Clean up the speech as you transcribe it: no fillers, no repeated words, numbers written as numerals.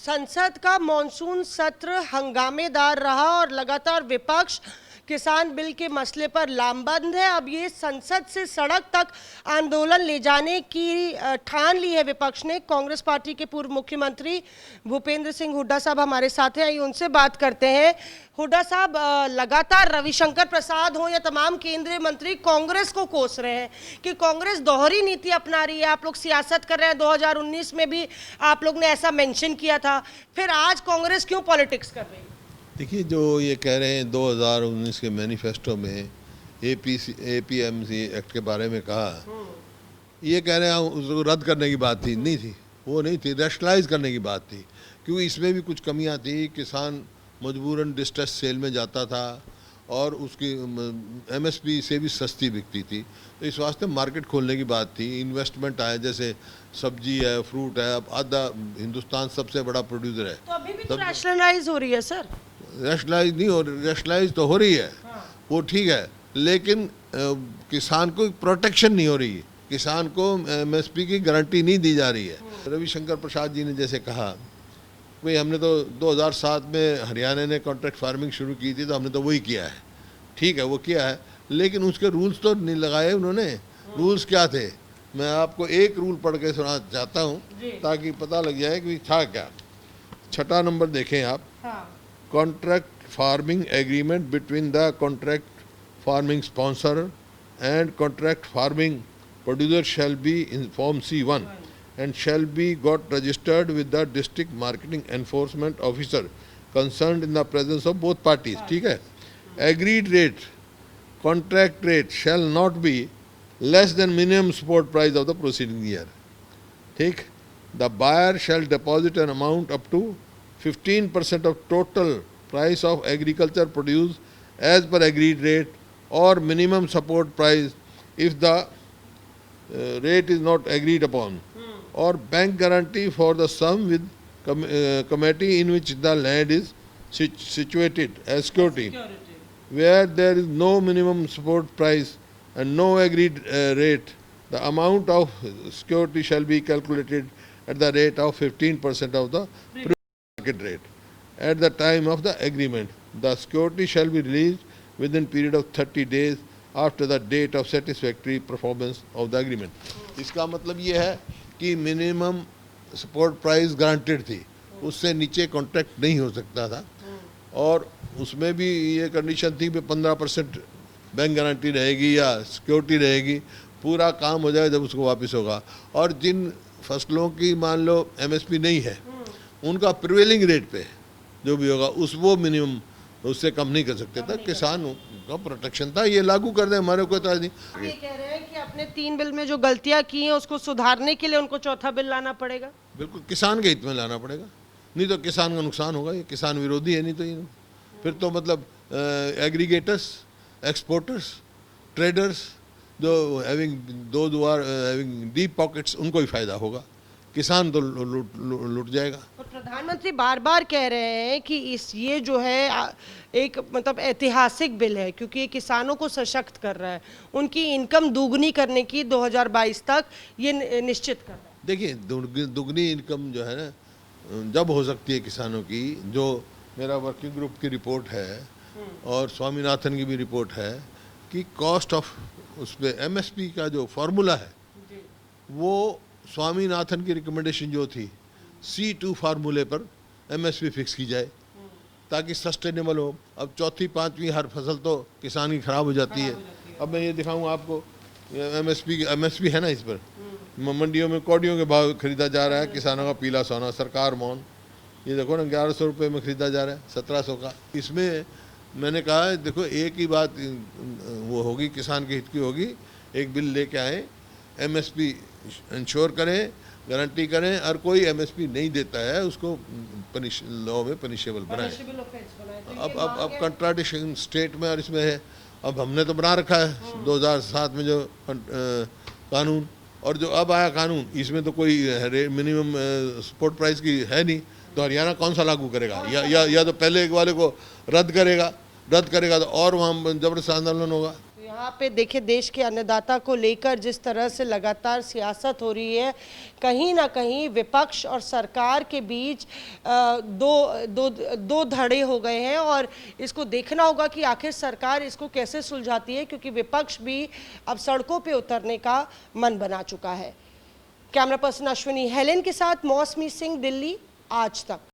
संसद का मॉनसून सत्र हंगामेदार रहा और लगातार विपक्ष किसान बिल के मसले पर लामबंद है। अब ये संसद से सड़क तक आंदोलन ले जाने की ठान ली है विपक्ष ने। कांग्रेस पार्टी के पूर्व मुख्यमंत्री भूपेंद्र सिंह हुड्डा साहब हमारे साथ हैं, आइए उनसे बात करते हैं। हुड्डा साहब, लगातार रविशंकर प्रसाद हो या तमाम केंद्रीय मंत्री कांग्रेस को कोस रहे हैं कि कांग्रेस दोहरी नीति अपना रही है, आप लोग सियासत कर रहे हैं। 2019 में भी आप लोग ने ऐसा मेंशन किया था, फिर आज कांग्रेस क्यों पॉलिटिक्स कर रही है? देखिए, जो ये कह रहे हैं 2019 के मैनिफेस्टो में एपीएमसी एक्ट के बारे में कहा, ये कह रहे हैं उसको रद्द करने की बात थी, नहीं थी, वो नहीं थी, रैशनलाइज करने की बात थी, क्योंकि इसमें भी कुछ कमियां थी। किसान मजबूरन डिस्ट्रेस सेल में जाता था और उसकी एमएसपी से भी सस्ती बिकती थी, तो इस वास्ते मार्केट खोलने की बात थी। इन्वेस्टमेंट आए, जैसे सब्जी है, फ्रूट है, अब आधा हिंदुस्तान सबसे बड़ा प्रोड्यूसर है। तो अभी भी तो रैशनलाइज हो रही है सर। रैशनलाइज नहीं हो रही, रैशनलाइज तो हो रही है, वो ठीक है, लेकिन किसान को प्रोटेक्शन नहीं हो रही है, किसान को एमएसपी की गारंटी नहीं दी जा रही है। रविशंकर प्रसाद जी ने जैसे कहा, भाई हमने तो 2007 में हरियाणा ने कॉन्ट्रैक्ट फार्मिंग शुरू की थी, तो हमने तो वही किया है, ठीक है, वो किया है, लेकिन उसके रूल्स तो नहीं लगाए उन्होंने। रूल्स क्या थे? मैं आपको एक रूल पढ़ के सुना चाहता हूँ ताकि पता लग जाए कि था क्या। 6 नंबर देखें आप। Contract farming agreement between the contract farming sponsor and contract farming producer shall be in form C1 and shall be got registered with the district marketing enforcement officer concerned in the presence of both parties. ठीक है? Agreed rate, contract rate shall not be less than minimum support price of the preceding year. ठीक? The buyer shall deposit an amount up to 15% of total price of agriculture produce as per agreed rate or minimum support price if the rate is not agreed upon, or bank guarantee for the sum with committee in which the land is situated as security. Where there is no minimum support price and no agreed rate, the amount of security shall be calculated at the rate of 15% of the market rate. At the time of the agreement, the security shall be released within period of 30 days after the date of satisfactory performance of the agreement. इसका मतलब ये है कि minimum support price guaranteed थी, उससे नीचे contract नहीं हो सकता था, और उसमें भी ये कंडीशन थी कि 15% बैंक गारंटी रहेगी या सिक्योरिटी रहेगी, पूरा काम हो जाए जब उसको वापस होगा। और जिन फसलों की मान लो एमएसपी नहीं है, उनका प्रिवेलिंग रेट पे जो भी होगा उस वो मिनिमम, उससे कम नहीं कर सकते था। किसान का प्रोटेक्शन था, ये लागू कर दे, हमारे को तो नहीं। ये कह रहे हैं कि अपने 3 बिल में जो गलतियां की हैं उसको सुधारने के लिए उनको चौथा बिल लाना पड़ेगा। बिल्कुल किसान के हित में लाना पड़ेगा, नहीं तो किसान का नुकसान होगा। ये किसान विरोधी है, नहीं तो ये फिर तो मतलब एग्रीगेटर्स, एक्सपोर्टर्स, ट्रेडर्स, जो having those who are having deep pockets, उनको ही फायदा होगा, किसान तो लूट जाएगा। और प्रधानमंत्री बार बार कह रहे हैं कि ये जो है एक मतलब ऐतिहासिक बिल है, क्योंकि ये किसानों को सशक्त कर रहा है, उनकी इनकम दुगनी करने की 2022 तक ये निश्चित कर रहा है। देखिए, दुगनी इनकम जो है ना जब हो सकती है किसानों की, जो मेरा वर्किंग ग्रुप की रिपोर्ट है और स्वामीनाथन की भी रिपोर्ट है कि कॉस्ट ऑफ उस पर एमएसपी का जो फार्मूला है, वो स्वामीनाथन की रिकमेंडेशन जो थी C2 फार्मूले पर एमएसपी फिक्स की जाए ताकि सस्टेनेबल हो। अब चौथी पांचवी हर फसल तो किसान की खराब हो जाती है। अब मैं ये दिखाऊंगा आपको, एमएसपी है ना, इस पर मंडियों में कौड़ियों के भाव खरीदा जा रहा है किसानों का पीला सोना, सरकार मौन। ये देखो ना, 1100 रुपये में खरीदा जा रहा है, 1700 का। इसमें मैंने कहा देखो, एक ही बात वो होगी, किसान के हित की होगी, एक बिल लेके आए, एमएसपी इंश्योर करें, गारंटी करें, और कोई एमएसपी नहीं देता है उसको लॉ में पनिशेबल बनाए। अब कंट्राडिक्शन स्टेट में और इसमें है। अब हमने तो बना रखा है 2007 में जो कानून, और जो अब आया कानून, इसमें तो कोई मिनिमम सपोर्ट प्राइस की है नहीं, तो हरियाणा कौन सा लागू करेगा? या तो पहले एक वाले को रद्द करेगा तो और वहाँ जबरदस्त आंदोलन होगा। यहाँ पे देखिए देश के अन्नदाता को लेकर जिस तरह से लगातार सियासत हो रही है, कहीं ना कहीं विपक्ष और सरकार के बीच दो धड़े हो गए हैं और इसको देखना होगा कि आखिर सरकार इसको कैसे सुलझाती है, क्योंकि विपक्ष भी अब सड़कों पे उतरने का मन बना चुका है। कैमरा पर्सन अश्विनी हेलेन के साथ मौसमी सिंह, दिल्ली, आज तक।